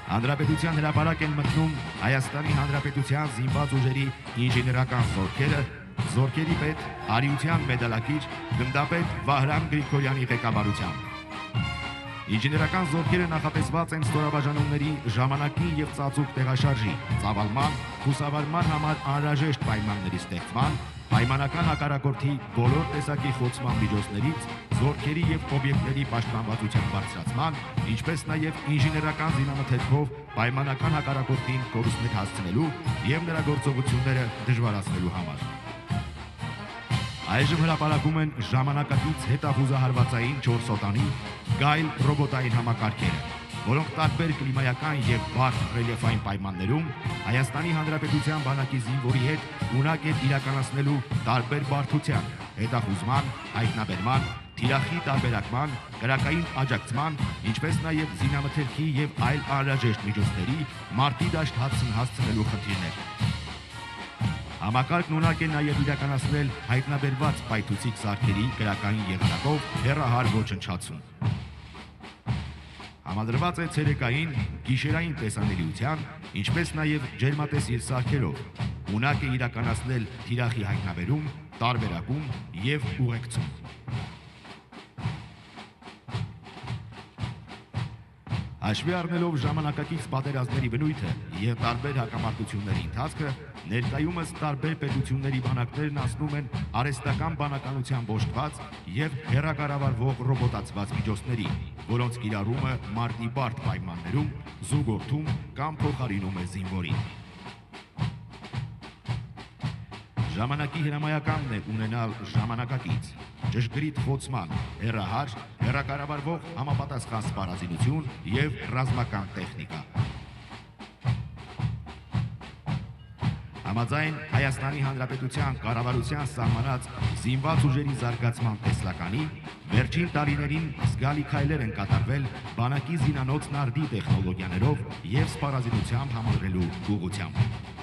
Հանրապետության հրապարակ են մտնում Հայաստանի Հանրապետության զինված ուժերի ինժեներական զորքերը, զորքերի պետ Արիության մեդալակիր գնդապետ Վահրամ Գրիգորյանի ղեկավարությամբ։ Ինժեներական զորքերը նախատեսված են ստորաբաժանումների ժամանակի եւ ծածուկ տեղաշարժի, ծավալման, խուսավարման համար անհրաժեշտ պայմանների ստեղծման, պայմանական հակառակորդի բոլոր տեսակի խոցման միջոցներից, զորքերի եւ օբյեկտների պաշտպանվածության բարձրացման, ինչպես նաեւ ինժեներական զինամթերքով պայմանական հակառակորդին կորուստներ հասցնելու եւ նրա գործողությունները դժվարացնելու համար։ Այժմ հրապարակում են ժամանակակից հետախուզահարվածային 4 սոտանի գայլ ռոբոտային համակարգերը, որոնք տարբեր կլիմայական եւ բարդ ռելիեֆային պայմաններում Հայաստանի Հանրապետության բանակի զինվորի հետ ունակ են իրականացնելու տարբեր բարդության, հետախուզման, հայտնաբերման, թիրախի տարբերակման, կրակային աջակցման, ինչպես նաեւ զինամթերքի եւ այլ անհրաժեշտ միջոցների մարտի դաշտ հասցնելու խնդիրներ։ Համակարգն ունակ է նաև իրականացնել հայտնաբերված պայթուցիկ սարքերի կրակային եղանակով հեռահար ոչնչացում։ Համադրված է ցերեկային, գիշերային տեսանելիության, ինչպես նաև ջերմատեսիլ սարքերով, ունակ է իրականացնել թիրախի հայտնաբերում, տարբերակում եւ ուղեկցում։ Հաշվի առնելով ժամանակակից պատերազմների բնույթը եւ տարբեր հակամարտությունների ընթացքը, ներկայումս տարբեր պետությունների բանակներն անցնում են արհեստական բանականության ողջված եւ հեռակառավարվող ռոբոտացված միջոցների, որոնց կիրառումը մարտի բարդ պայմաններում զուգորդում կամ փոխարինում է զինվորին։ Ժամանակի հրամայականն է ունենալ ժամանակակից, ճշգրիտ խոցման, հեռահար, հեռակառավարվող համապատասխան սպառազինություն եւ ռազմական տեխնիկա։ Համաձայն Հայաստանի Հանրապետության կառավարության սահմանած զինված ուժերի զարգացման տեսլականի, վերջին տարիներին զգալի քայլեր են կատարվել բանակի զինանոց նարդի տեխնոլոգիաներով եւ սպառազինությամբ համալրելու ուղղությամբ։